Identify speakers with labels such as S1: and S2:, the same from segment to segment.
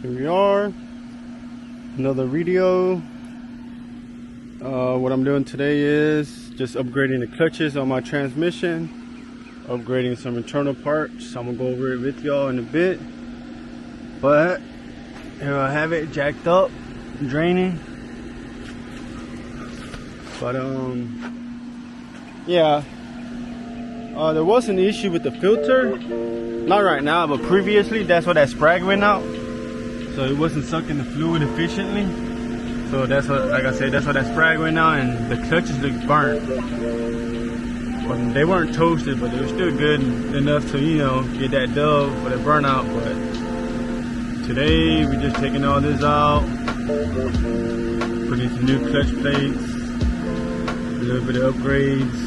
S1: Here we are, another video. What I'm doing today is just upgrading the clutches on my transmission, upgrading some internal parts. I'm gonna go over it with y'all in a bit, but here I have it jacked up, draining. But yeah, there was an issue with the filter, not right now, but previously. That's why that sprag went out, so it wasn't sucking the fluid efficiently. So that's what, like I said, that's why that sprag went out, and the clutches look burnt. But they weren't toasted, but they were still good enough to, you know, get that dove for the burnout. But today we're just taking all this out, putting some new clutch plates, a little bit of upgrades.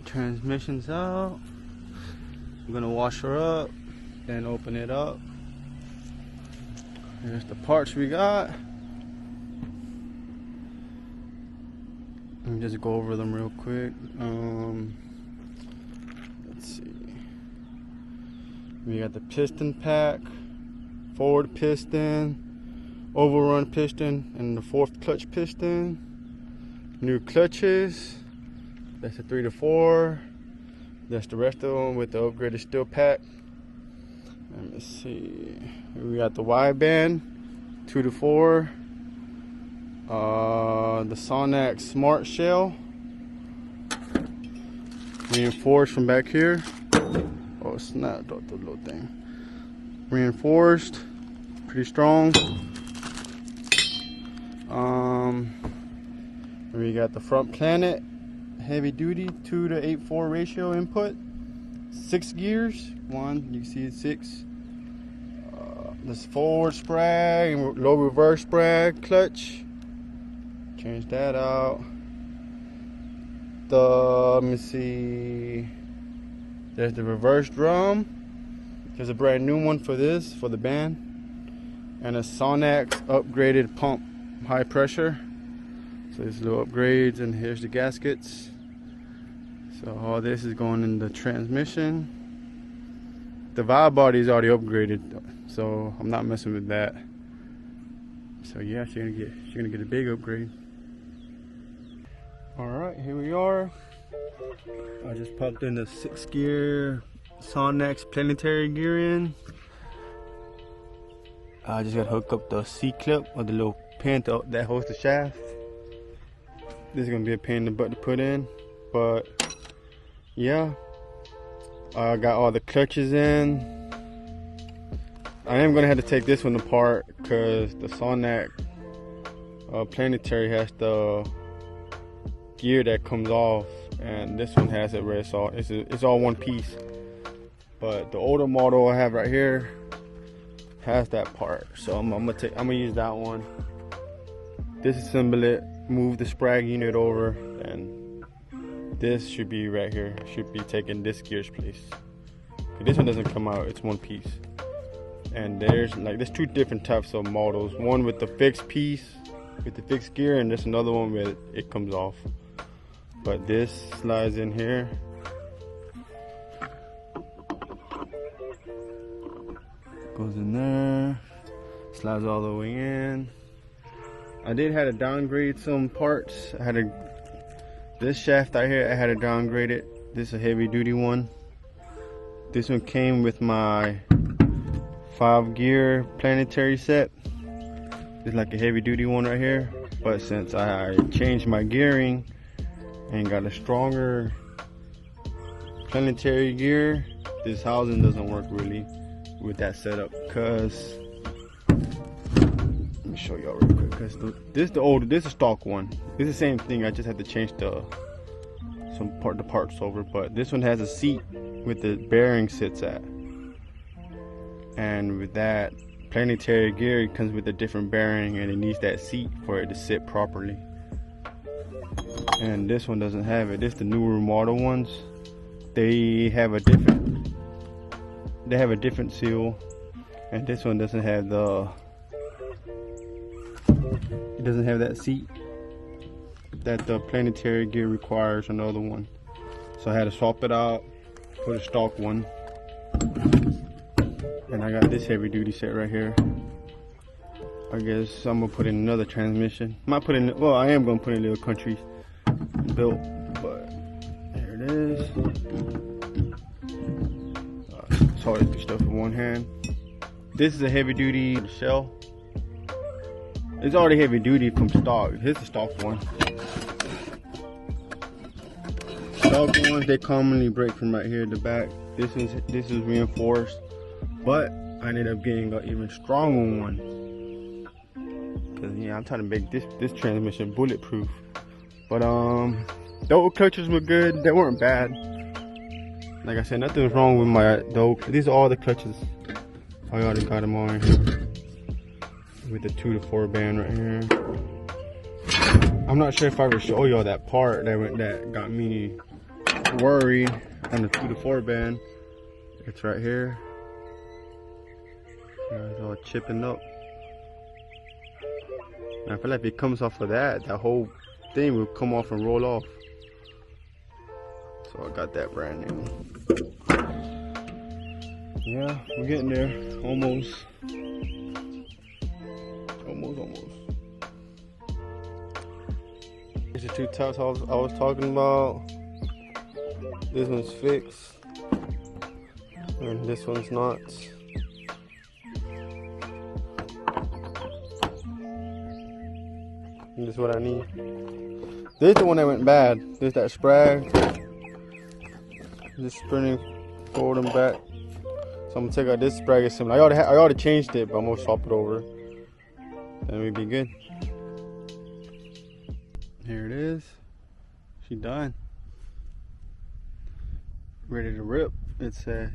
S1: Transmission's out. I'm gonna wash her up, then open it up. Here's the parts we got. Let me just go over them real quick. Let's see. We got the piston pack, forward piston, overrun piston, and the fourth clutch piston. New clutches. That's the 3 to 4. That's the rest of them with the upgraded steel pack. Let me see. We got the wide band, 2 to 4. The Sonnax smart shell, reinforced from back here. Oh, it snapped off the little thing. Reinforced, pretty strong. We got the front planet, heavy duty, 2 to 8/4 ratio input, 6 gears. One, you can see it's 6. This forward sprag, low reverse sprag clutch. Change that out. Let me see. There's the reverse drum. There's a brand new one for this, for the band, and a Sonnax upgraded pump, high pressure. So there's little upgrades, and here's the gaskets. So all this is going in the transmission. The valve body is already upgraded, so I'm not messing with that. So yeah, she's gonna get a big upgrade. All right, here we are. I just popped in the 6-gear Sonnax planetary gear in. I just gotta hook up the C-clip, or the little pin that holds the shaft. This is gonna be a pain in the butt to put in, but yeah, I got all the clutches in. I am gonna have to take this one apart because the Sonnax planetary has the gear that comes off, and this one has it where it's all one piece. But the older model I have right here has that part, so I'm gonna use that one. Disassemble it, move the sprag unit over, and this should be right here. Should be taking this gear's place. This one doesn't come out; it's one piece. And there's 2 different types of models. One with the fixed piece, with the fixed gear, and there's another one where it comes off. But this slides in here. Goes in there, slides all the way in. I did have to downgrade some parts. This shaft right here, I had to downgrade it. This is a heavy duty one. This one came with my 5-gear planetary set. It's like a heavy duty one right here, but since I changed my gearing and got a stronger planetary gear, this housing doesn't work really with that setup. Cause let me show y'all real quick. Cause this is the stock one. It's the same thing. I just had to change the parts over, but this one has a seat with the bearing sits at, and with that planetary gear, it comes with a different bearing, and it needs that seat for it to sit properly. And this one doesn't have it. This the newer model ones. They have a different seal, and this one doesn't have that seat that the planetary gear requires on the other one. So I had to swap it out, put a stock one, and I got this heavy duty set right here. I guess I'm gonna put in another transmission. I am gonna put in a little country built, but here it is. Sorry to stuff in one hand. This is a heavy duty shell. It's already heavy duty from stock. Here's the stock one. Stock ones, they commonly break from right here at the back. This is reinforced, but I ended up getting an even stronger one. Cause yeah, I'm trying to make this transmission bulletproof. But the old clutches were good. They weren't bad. Like I said, nothing's wrong with the old. These are all the clutches. I already got them on here with the 2 to 4 band right here. I'm not sure if I ever show y'all that part that got me worried on the 2 to 4 band. It's right here. It's all chipping up. And I feel like if it comes off of that whole thing will come off and roll off. So I got that brand new. Yeah, we're getting there. Almost. These are 2 tops I was talking about. This one's fixed, and this one's not. This is what I need. This is the one that went bad. This is that sprag. Just spinning forward and back. So I'm gonna take out this sprag assembly. I already changed it, but I'm gonna swap it over. Then we'll be good. Here it is. She done. Ready to rip. It says.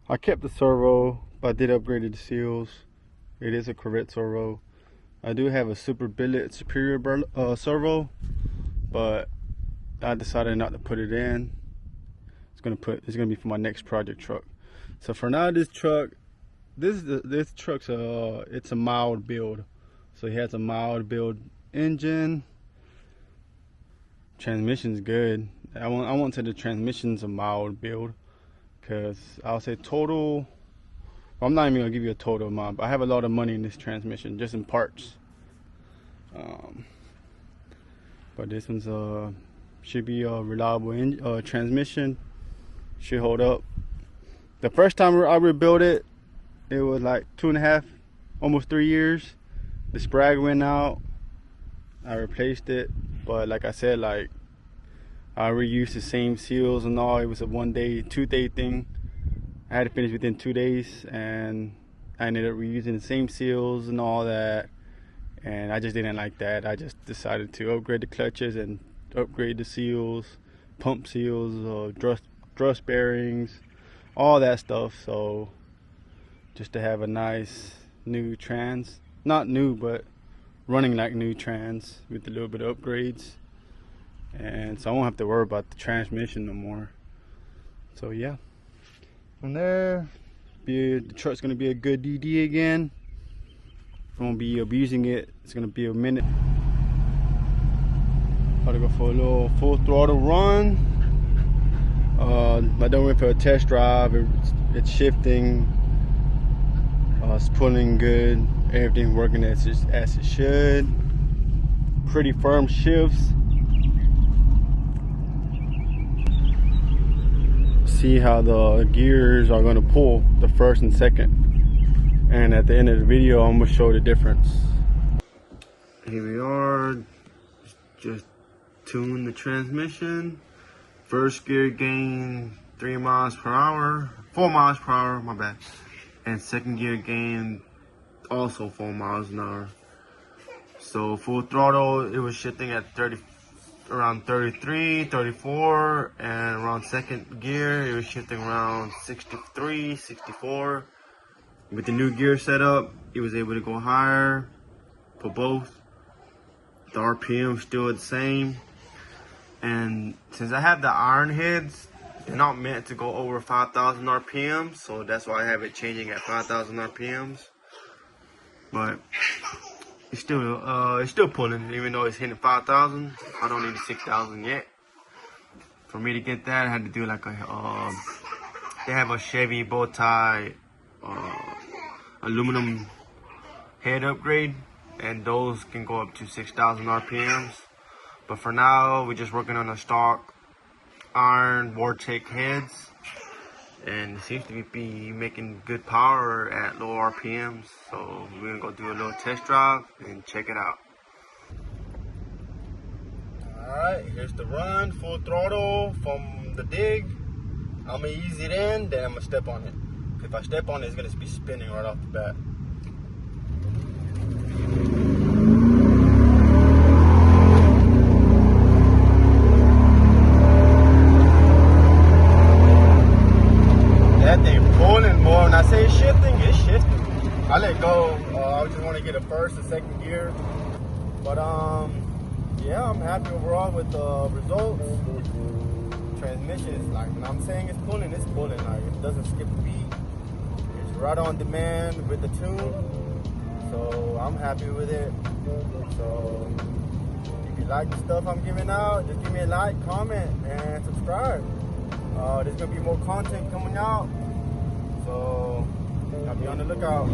S1: I kept the servo, but I did upgrade the seals. It is a Corvette servo. I do have a super billet superior servo, but I decided not to put it in. It's gonna be for my next project truck. So for now, this truck's it's a mild build. So he has a mild build engine. Transmission's good. I won't say the transmission's a mild build, because I'll say total. Well, I'm not even gonna give you a total amount, but I have a lot of money in this transmission just in parts. But this one's should be a reliable transmission. Should hold up. The first time I rebuilt it, it was like 2.5, almost 3 years. The sprag went out. I replaced it, but like I said, like I reused the same seals and all. It was a 1-day, 2-day thing. I had to finish within 2 days, and I ended up reusing the same seals and all that. And I just didn't like that. I just decided to upgrade the clutches and upgrade the seals, pump seals, thrust bearings, all that stuff. So just to have a nice new trans, not new, but running like new trans with a little bit of upgrades. And so I won't have to worry about the transmission no more. So yeah, from there, the truck's gonna be a good DD again. If I'm gonna be abusing it, it's gonna be a minute. Gotta go for a little full throttle run. I done went for a test drive. It's shifting. It's pulling good. Everything working as it should. Pretty firm shifts. See how the gears are gonna pull the first and second. and at the end of the video I'm gonna show the difference. Here we are, just tune the transmission. First gear gain 3 miles per hour, 4 miles per hour, my bad. And second gear gain also 4 miles an hour. So full throttle, it was shifting at around 33, 34, and around second gear, it was shifting around 63, 64. With the new gear setup, it was able to go higher for both. The RPM still the same. And since I have the iron heads, they're not meant to go over 5,000 RPMs, so that's why I have it changing at 5,000 RPMs. But it's still pulling, even though it's hitting 5,000. I don't need 6,000 yet. For me to get that, I had to do like a they have a Chevy bow tie aluminum head upgrade, and those can go up to 6,000 RPMs. But for now, we're just working on the stock iron Vortex heads, and it seems to be making good power at low RPMs. So we're gonna go do a little test drive and check it out. Alright, here's the run, full throttle from the dig. I'm gonna ease it in, then I'm gonna step on it. If I step on it, it's gonna be spinning right off the bat. That thing pulling more. When I say shifting, it's shifting. I let go. I just want to get a first and second gear. But yeah, I'm happy overall with the results. Transmission is like, when I'm saying it's pulling, it's pulling. Like, it doesn't skip a beat. It's right on demand with the tune. So I'm happy with it. So if you like the stuff I'm giving out, just give me a like, comment, and subscribe. There's gonna be more content coming out, so I'll be on the lookout.